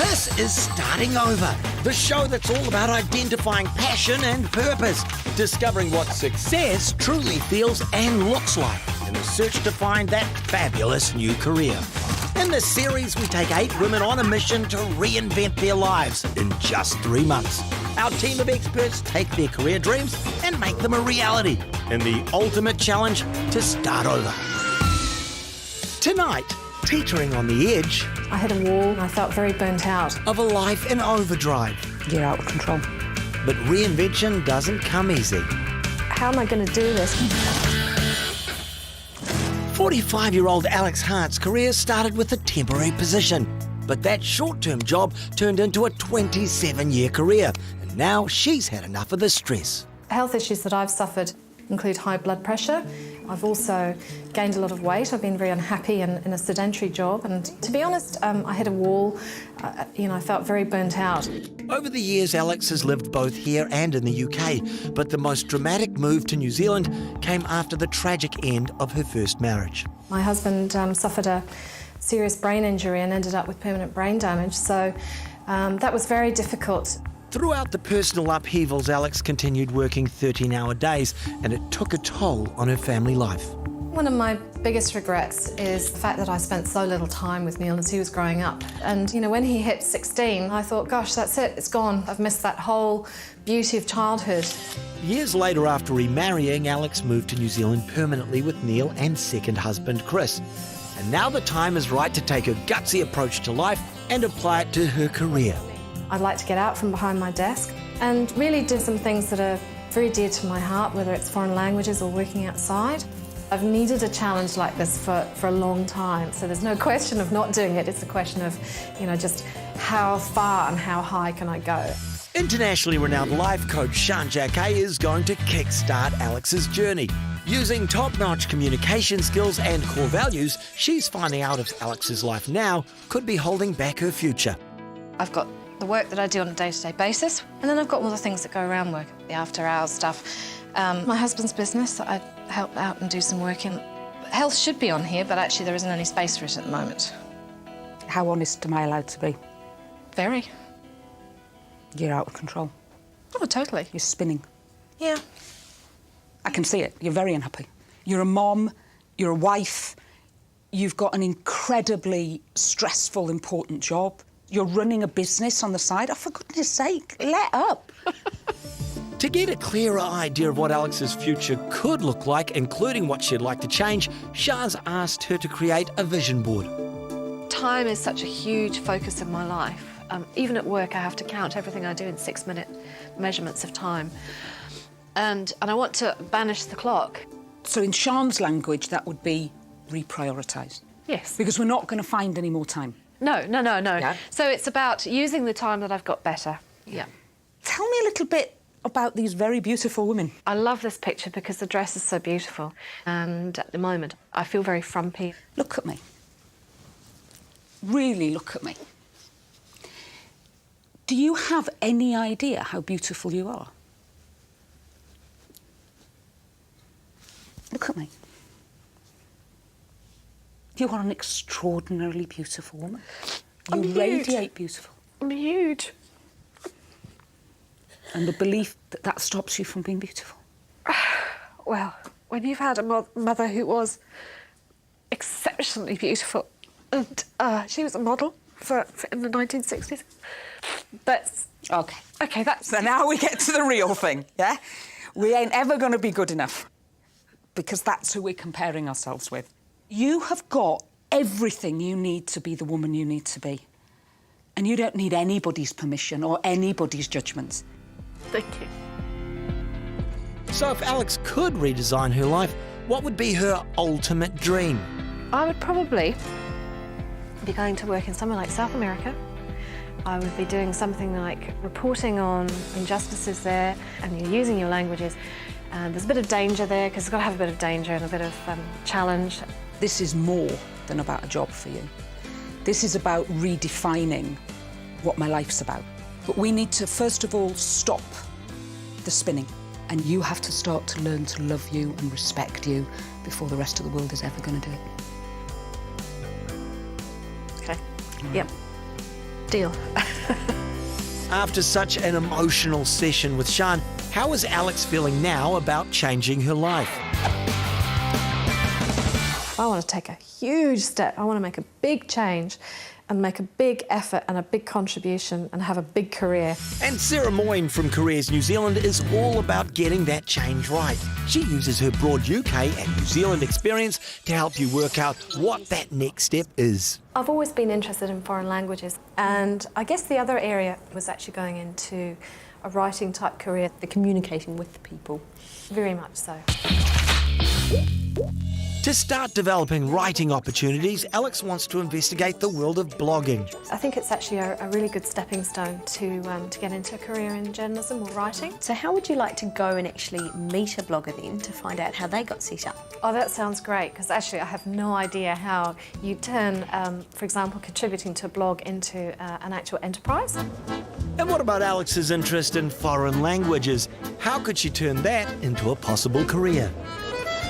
This is Starting Over, the show that's all about identifying passion and purpose, discovering what success truly feels and looks like, in the search to find that fabulous new career. In this series, we take 8 women on a mission to reinvent their lives in just 3 months. Our team of experts take their career dreams and make them a reality in the ultimate challenge to start over. Tonight, teetering on the edge I hit a wall and I felt very burnt out. of a life in overdrive. You're out of control. But reinvention doesn't come easy. How am I going to do this? 45-year-old Alex Hart's career started with a temporary position, but that short-term job turned into a 27-year career, and now she's had enough of the stress. Health issues that I've suffered include high blood pressure. I've also gained a lot of weight. I've been very unhappy in a sedentary job, and to be honest, I hit a wall. I felt very burnt out. Over the years, Alex has lived both here and in the UK, but the most dramatic move to New Zealand came after the tragic end of her first marriage. My husband suffered a serious brain injury and ended up with permanent brain damage, so that was very difficult. Throughout the personal upheavals, Alex continued working 13-hour days, and it took a toll on her family life. One of my biggest regrets is the fact that I spent so little time with Neil as he was growing up. And, when he hit 16, I thought, gosh, that's it, it's gone. I've missed that whole beauty of childhood. Years later, after remarrying, Alex moved to New Zealand permanently with Neil and second husband Chris. And now the time is right to take her gutsy approach to life and apply it to her career. I'd like to get out from behind my desk and really do some things that are very dear to my heart, whether it's foreign languages or working outside. I've needed a challenge like this for a long time, so there's no question of not doing it. It's a question of, just how far and how high can I go. Internationally renowned life coach Sean Jacquet is going to kickstart Alex's journey. Using top-notch communication skills and core values, she's finding out if Alex's life now could be holding back her future. I've got the work that I do on a day-to-day basis, and then I've got all the things that go around work, the after-hours stuff. My husband's business that I help out and do some work in. Health should be on here, but actually there isn't any space for it at the moment. How honest am I allowed to be? Very. You're out of control. Oh, totally. You're spinning. Yeah. I can see it. You're very unhappy. You're a mom, you're a wife, you've got an incredibly stressful, important job. You're running a business on the side. Oh, for goodness sake, let up. To get a clearer idea of what Alex's future could look like, including what she'd like to change, Shah's asked her to create a vision board. Time is such a huge focus of my life. Even at work, I have to count everything I do in 6-minute measurements of time. And I want to banish the clock. So in Sean's language, that would be reprioritise. Yes. Because we're not going to find any more time. No. Yeah. So it's about using the time that I've got better. Yeah. Tell me a little bit about these very beautiful women. I love this picture because the dress is so beautiful. And at the moment, I feel very frumpy. Look at me. Really look at me. Do you have any idea how beautiful you are? Look at me. You are an extraordinarily beautiful woman. You radiate beautiful. I'm huge. And the belief that that stops you from being beautiful. Well, when you've had a mother who was exceptionally beautiful, and she was a model for in the 1960s. But OK, that's... So now we get to the real thing, yeah? We ain't ever going to be good enough because that's who we're comparing ourselves with. You have got everything you need to be the woman you need to be. And you don't need anybody's permission or anybody's judgments. Thank you. So if Alex could redesign her life, what would be her ultimate dream? I would probably be going to work in somewhere like South America. I would be doing something like reporting on injustices there, and you're using your languages. And there's a bit of danger there, because it's got to have a bit of danger and a bit of challenge. This is more than about a job for you. This is about redefining what my life's about. But we need to, first of all, stop the spinning. And you have to start to learn to love you and respect you before the rest of the world is ever going to do it. Okay. Yep. Deal. After such an emotional session with Sian, how is Alex feeling now about changing her life? I want to take a huge step. I want to make a big change and make a big effort and a big contribution and have a big career. And Sarah Moyne from Careers New Zealand is all about getting that change right. She uses her broad UK and New Zealand experience to help you work out what that next step is. I've always been interested in foreign languages, and I guess the other area was actually going into a writing type career. The communicating with the people. Very much so. To start developing writing opportunities, Alex wants to investigate the world of blogging. I think it's actually a really good stepping stone to get into a career in journalism or writing. So how would you like to go and actually meet a blogger then to find out how they got set up? Oh, that sounds great, because actually I have no idea how you turn, for example, contributing to a blog into an actual enterprise. And what about Alex's interest in foreign languages? How could she turn that into a possible career?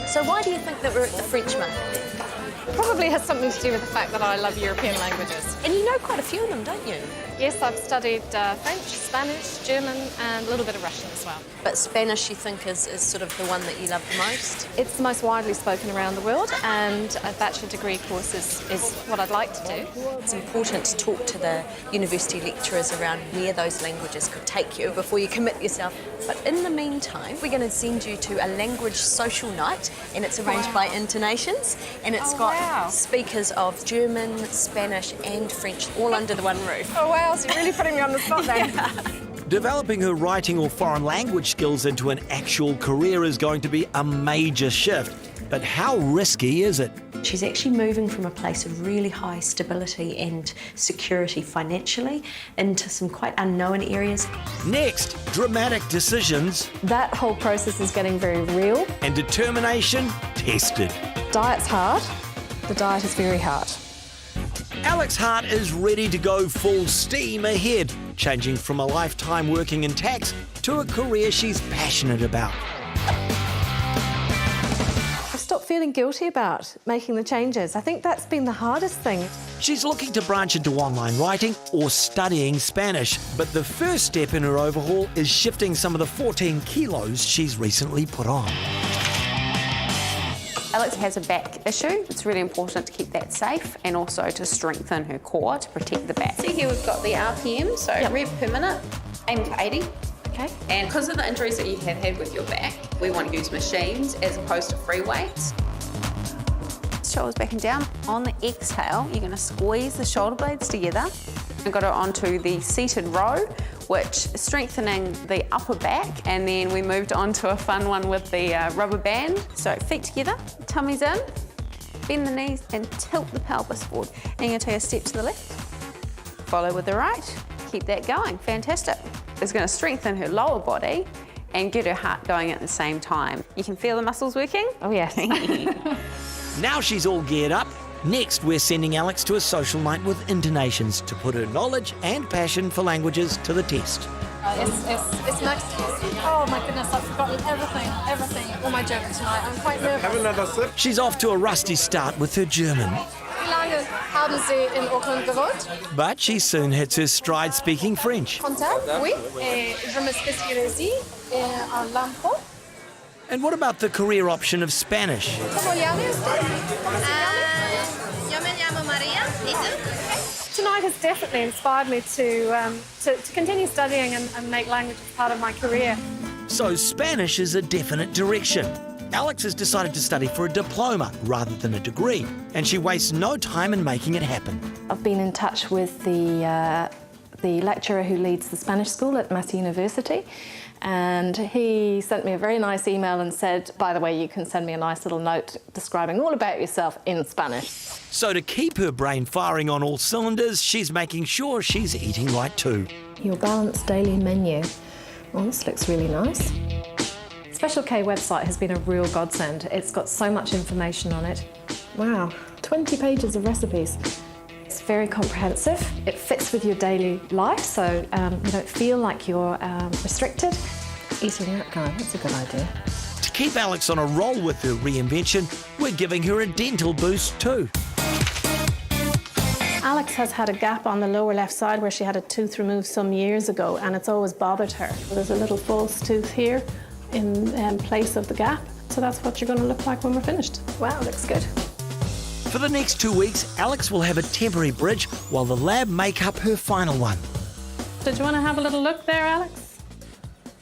So why do you think that we're at the French market? Probably has something to do with the fact that I love European languages. And you know quite a few of them, don't you? Yes, I've studied French, Spanish, German, and a little bit of Russian as well. But Spanish, you think, is sort of the one that you love the most? It's the most widely spoken around the world, and a bachelor degree course is what I'd like to do. It's important to talk to the university lecturers around where those languages could take you before you commit yourself. But in the meantime, we're going to send you to a language social night, and it's arranged by Internations, and it's got speakers of German, Spanish and French all under the one roof. Oh wow, so you're really putting me on the spot then. Developing her writing or foreign language skills into an actual career is going to be a major shift. But how risky is it? She's actually moving from a place of really high stability and security financially into some quite unknown areas. Next, dramatic decisions That whole process is getting very real. and determination tested. Diet's hard. The diet is very hard. Alex Hart is ready to go full steam ahead, changing from a lifetime working in tax to a career she's passionate about. I stopped feeling guilty about making the changes. I think that's been the hardest thing. She's looking to branch into online writing or studying Spanish, but the first step in her overhaul is shifting some of the 14 kilos she's recently put on. Alex has a back issue. It's really important to keep that safe and also to strengthen her core to protect the back. See here we've got the RPM, so rev per minute, aim for 80. Okay. And because of the injuries that you have had with your back, we want to use machines as opposed to free weights. Shoulders back and down. On the exhale, you're going to squeeze the shoulder blades together. We've got it onto the seated row, which is strengthening the upper back, and then we moved on to a fun one with the rubber band. So feet together, tummies in, bend the knees and tilt the pelvis forward. And you're going to take a step to the left, follow with the right, keep that going, fantastic. It's going to strengthen her lower body and get her heart going at the same time. You can feel the muscles working? Oh yes. Now she's all geared up. Next, we're sending Alex to a social night with Internations to put her knowledge and passion for languages to the test. It's next. Oh my goodness, I've forgotten everything. All my German tonight. I'm quite nervous. Have another sip. She's off to a rusty start with her German, Wie lange haben Sie in Auckland gewohnt? but she soon hits her stride speaking French. Contact? Oui. Je me spécialise en lampo. And what about the career option of Spanish? ¿Cómo llamas? Yo me llamo Maria. ¿Y tú? Tonight has definitely inspired me to continue studying and make language part of my career. So Spanish is a definite direction. Alex has decided to study for a diploma rather than a degree, and she wastes no time in making it happen. I've been in touch with the lecturer who leads the Spanish school at Massey University, and he sent me a very nice email and said, by the way, you can send me a nice little note describing all about yourself in Spanish. So to keep her brain firing on all cylinders, she's making sure she's eating right too. Your balanced daily menu. Oh, this looks really nice. Special K website has been a real godsend. It's got so much information on it. Wow, 20 pages of recipes. It's very comprehensive. It fits with your daily life, so you don't feel like you're restricted. Eating that guy, that's a good idea. To keep Alex on a roll with her reinvention, we're giving her a dental boost too. Alex Alex has had a gap on the lower left side where she had a tooth removed some years ago, and it's always bothered her. There's a little false tooth here in place of the gap. So that's what you're going to look like when we're finished. Wow, looks good. For the next 2 weeks, Alex will have a temporary bridge while the lab make up her final one. Did you want to have a little look there, Alex?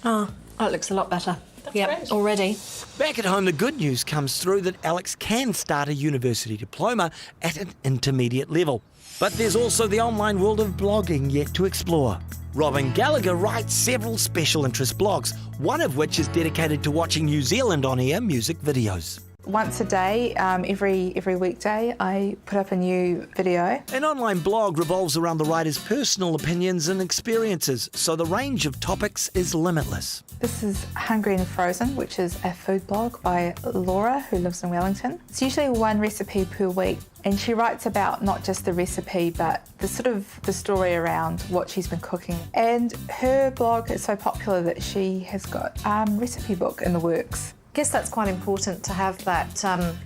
Oh, it looks a lot better. Yep, great. already. Back at home, the good news comes through that Alex can start a university diploma at an intermediate level. But there's also the online world of blogging yet to explore. Robin Gallagher writes several special interest blogs, one of which is dedicated to watching New Zealand on-air music videos. Once a day, every weekday, I put up a new video. An online blog revolves around the writer's personal opinions and experiences, so the range of topics is limitless. This is Hungry and Frozen, which is a food blog by Laura, who lives in Wellington. It's usually one recipe per week, and she writes about not just the recipe, but the story around what she's been cooking. And her blog is so popular that she has got a recipe book in the works. I guess that's quite important to have that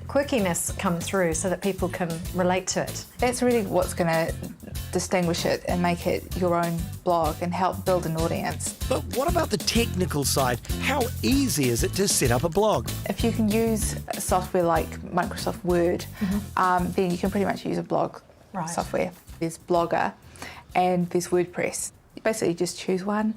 quirkiness come through so that people can relate to it. That's really what's going to distinguish it and make it your own blog and help build an audience. But what about the technical side? How easy is it to set up a blog? If you can use software like Microsoft Word, then you can pretty much use a blog software. There's Blogger and there's WordPress. You basically just choose one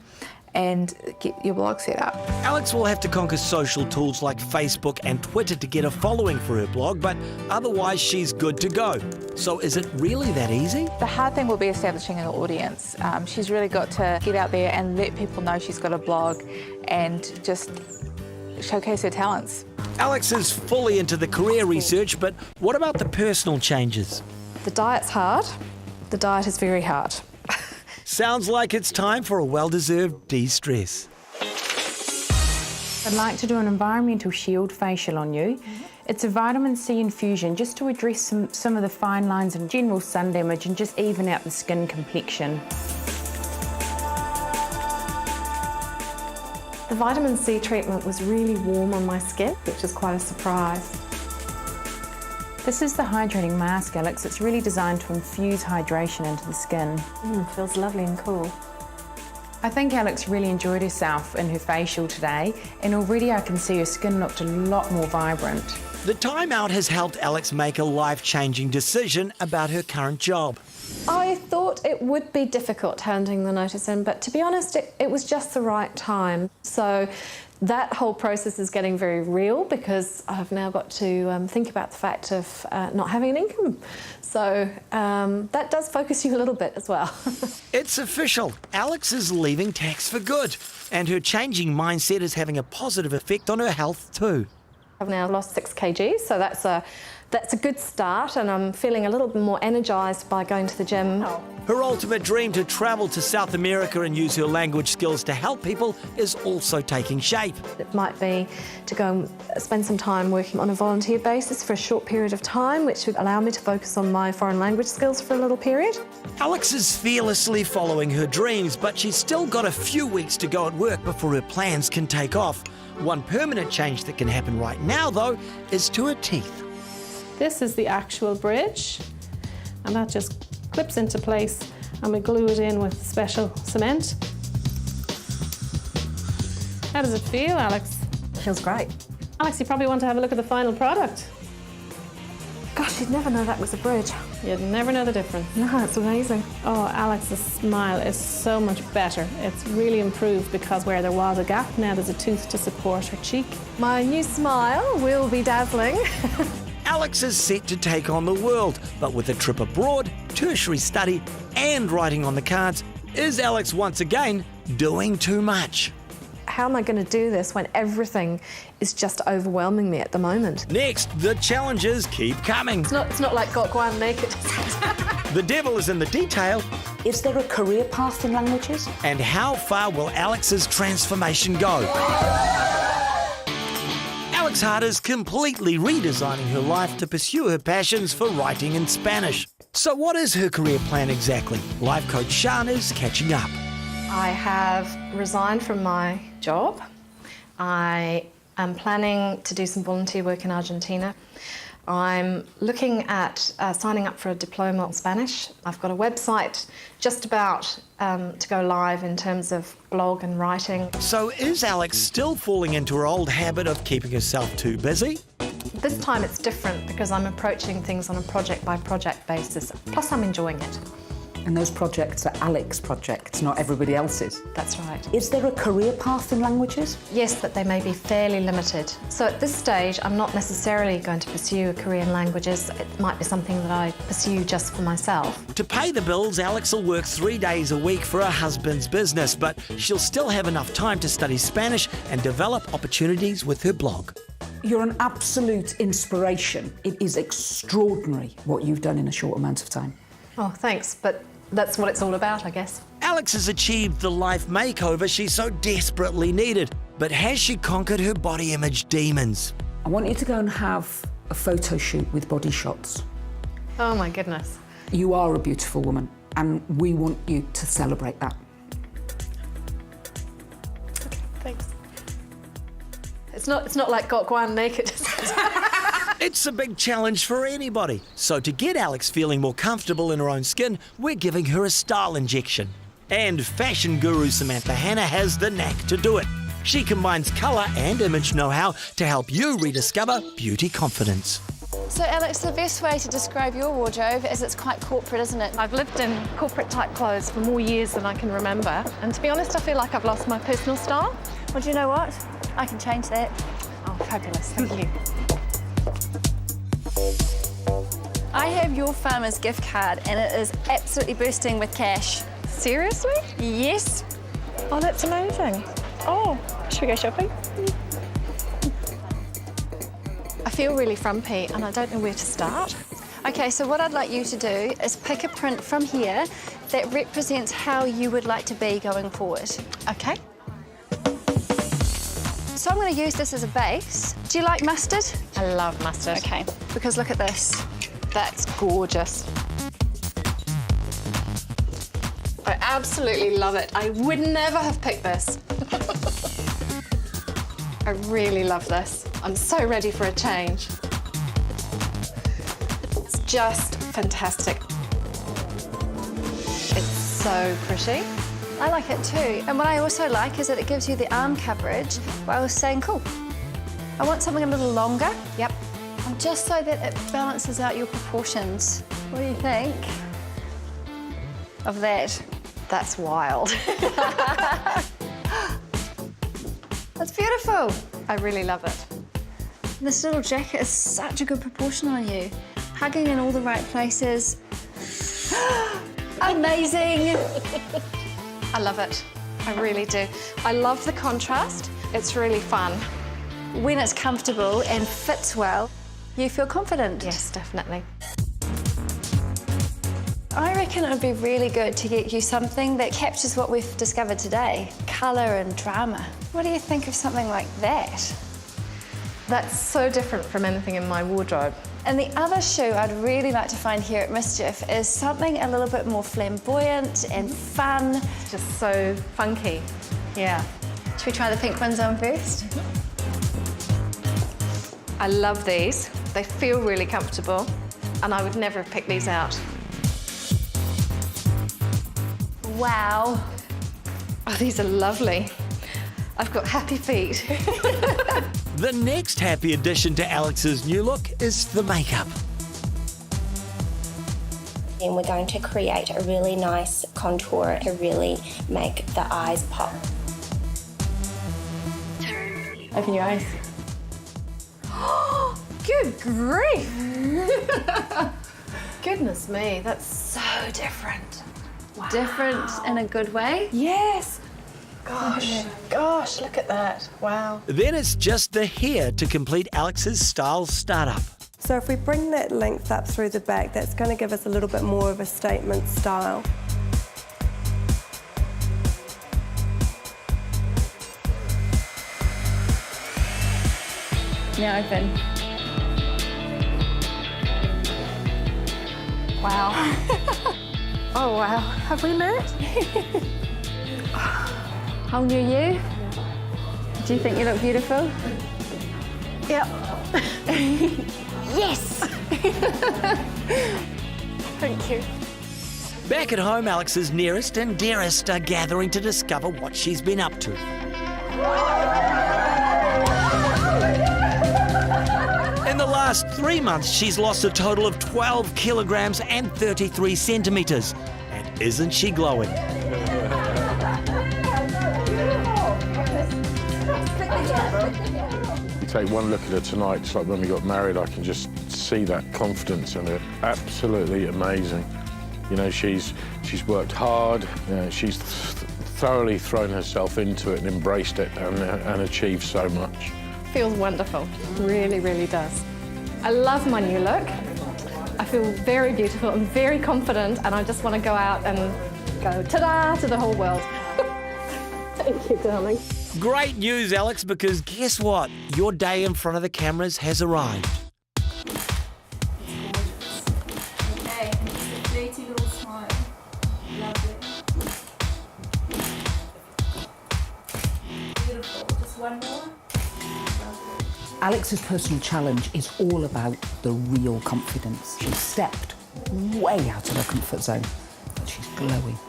and get your blog set up. Alex will have to conquer social tools like Facebook and Twitter to get a following for her blog, but otherwise she's good to go. So is it really that easy? The hard thing will be establishing an audience. She's really got to get out there and let people know she's got a blog and just showcase her talents. Alex is fully into the career research, but what about the personal changes? The diet's hard. The diet is very hard. Sounds like it's time for a well-deserved de-stress. I'd like to do an environmental shield facial on you. It's a vitamin C infusion just to address some of the fine lines and general sun damage and just even out the skin complexion. The vitamin C treatment was really warm on my skin, which is quite a surprise. This is the hydrating mask, Alex. It's really designed to infuse hydration into the skin. Feels lovely and cool. I think Alex really enjoyed herself in her facial today, and already I can see her skin looked a lot more vibrant. The time out has helped Alex make a life-changing decision about her current job. I thought it would be difficult handing the notice in, but to be honest, it was just the right time. So that whole process is getting very real because I've now got to think about the fact of not having an income. So that does focus you a little bit as well. It's official. Alex is leaving tax for good, and her changing mindset is having a positive effect on her health too. I've now lost 6 kg, so that's a good start, and I'm feeling a little bit more energised by going to the gym. Her ultimate dream to travel to South America and use her language skills to help people is also taking shape. It might be to go and spend some time working on a volunteer basis for a short period of time, which would allow me to focus on my foreign language skills for a little period. Alex is fearlessly following her dreams, but she's still got a few weeks to go at work before her plans can take off. One permanent change that can happen right now, though, is to her teeth. This is the actual bridge, and that just clips into place, and we glue it in with special cement. How does it feel, Alex? Feels great. Alex, you probably want to have a look at the final product. Gosh, you'd never know that was a bridge. You'd never know the difference. No, it's amazing. Oh, Alex's smile is so much better. It's really improved because where there was a gap, now there's a tooth to support her cheek. My new smile will be dazzling. Alex is set to take on the world, but with a trip abroad, tertiary study, and writing on the cards, is Alex once again doing too much? How am I going to do this when everything is just overwhelming me at the moment? Next, the challenges keep coming. It's not like Gok Wan naked. The devil is in the detail. Is there a career path in languages? And how far will Alex's transformation go? Alex Hart is completely redesigning her life to pursue her passions for writing in Spanish. So what is her career plan exactly? Life coach Sian is catching up. I have resigned from my job. I am planning to do some volunteer work in Argentina. I'm looking at signing up for a diploma in Spanish. I've got a website just about to go live in terms of blog and writing. So is Alex still falling into her old habit of keeping herself too busy? This time it's different because I'm approaching things on a project-by-project basis, plus I'm enjoying it. And those projects are Alex's projects, not everybody else's. That's right. Is there a career path in languages? Yes, but they may be fairly limited. So at this stage, I'm not necessarily going to pursue a career in languages. It might be something that I pursue just for myself. To pay the bills, Alex will work 3 days a week for her husband's business, but she'll still have enough time to study Spanish and develop opportunities with her blog. You're an absolute inspiration. It is extraordinary what you've done in a short amount of time. Oh, thanks, but that's what it's all about, I guess. Alex has achieved the life makeover she so desperately needed, but has she conquered her body image demons? I want you to go and have a photo shoot with body shots. Oh my goodness. You are a beautiful woman, and we want you to celebrate that. Okay, thanks. It's not like Gok Wan naked. It's a big challenge for anybody. So to get Alex feeling more comfortable in her own skin, we're giving her a style injection. And fashion guru Samantha Hanna has the knack to do it. She combines colour and image know-how to help you rediscover beauty confidence. So Alex, the best way to describe your wardrobe is it's quite corporate, isn't it? I've lived in corporate type clothes for more years than I can remember. And to be honest, I feel like I've lost my personal style. Well, do you know what? I can change that. Oh, fabulous, thank you. I have your farmer's gift card and it is absolutely bursting with cash. Seriously? Yes. Oh, that's amazing. Oh, should we go shopping? I feel really frumpy and I don't know where to start. Okay, so what I'd like you to do is pick a print from here that represents how you would like to be going forward. Okay. So I'm going to use this as a base. Do you like mustard? I love mustard. Okay, because look at this. That's gorgeous. I absolutely love it. I would never have picked this. I really love this. I'm so ready for a change. It's just fantastic. It's so pretty. I like it too. And what I also like is that it gives you the arm coverage where I was saying, cool, I want something a little longer. Yep. And just so that it balances out your proportions. What do you think of that? That's wild. That's beautiful. I really love it. This little jacket is such a good proportion on you. Hugging in all the right places. Amazing. I love it. I really do. I love the contrast. It's really fun. When it's comfortable and fits well, you feel confident. Yes, definitely. I reckon it would be really good to get you something that captures what we've discovered today, colour and drama. What do you think of something like that? That's so different from anything in my wardrobe. And the other shoe I'd really like to find here at Mischief is something a little bit more flamboyant and fun. It's just so funky. Yeah. Should we try the pink ones on first? I love these. They feel really comfortable, and I would never have picked these out. Wow. Oh, these are lovely. I've got happy feet. The next happy addition to Alex's new look is the makeup. And we're going to create a really nice contour to really make the eyes pop. Open your eyes. Good grief! Goodness me, that's so different. Wow. Different in a good way? Yes. Gosh, look at that. Wow. Then it's just the hair to complete Alex's style startup. So if we bring that length up through the back, that's going to give us a little bit more of a statement style. Now open. Wow. Oh, wow. Have we met? Whole new you? Do you think you look beautiful? Yep. Yes! Thank you. Back at home, Alex's nearest and dearest are gathering to discover what she's been up to. In the last 3 months, she's lost a total of 12 kilograms and 33 centimetres. And isn't she glowing? You take one look at her tonight, it's like when we got married, I can just see that confidence in her. Absolutely amazing. You know, she's worked hard, she's thoroughly thrown herself into it and embraced it and achieved so much. Feels wonderful, really, really does. I love my new look. I feel very beautiful and very confident, and I just want to go out and go ta-da to the whole world. Thank you, darling. Great news, Alex, because guess what? Your day in front of the cameras has arrived. Okay, and just a flirty little smile. Lovely. Beautiful. Just one more. Alex's personal challenge is all about the real confidence. She's stepped way out of her comfort zone, but she's glowing.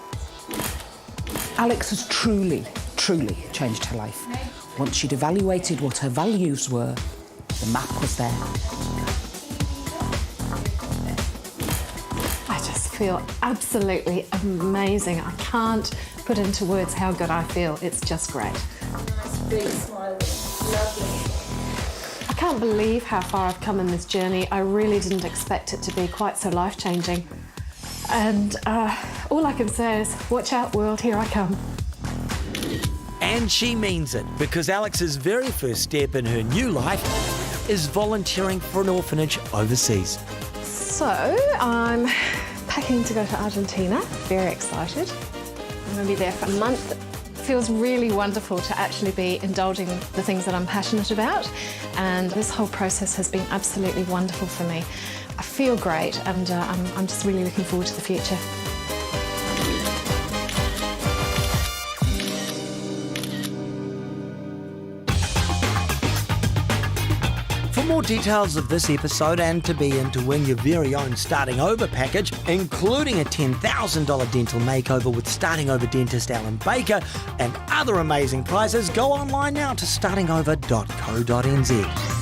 Alex has truly changed her life. Once she'd evaluated what her values were, the map was there. I just feel absolutely amazing. I can't put into words how good I feel. It's just great. Nice big smile. Lovely. I can't believe how far I've come in this journey. I really didn't expect it to be quite so life-changing. And all I can say is, watch out, world, here I come. And she means it, because Alex's very first step in her new life is volunteering for an orphanage overseas. So, I'm packing to go to Argentina. Very excited. I'm going to be there for a month. Feels really wonderful to actually be indulging the things that I'm passionate about, and this whole process has been absolutely wonderful for me. I feel great, and I'm just really looking forward to the future. For more details of this episode and to be in to win your very own Starting Over package, including a $10,000 dental makeover with Starting Over dentist Alan Baker and other amazing prizes, go online now to startingover.co.nz.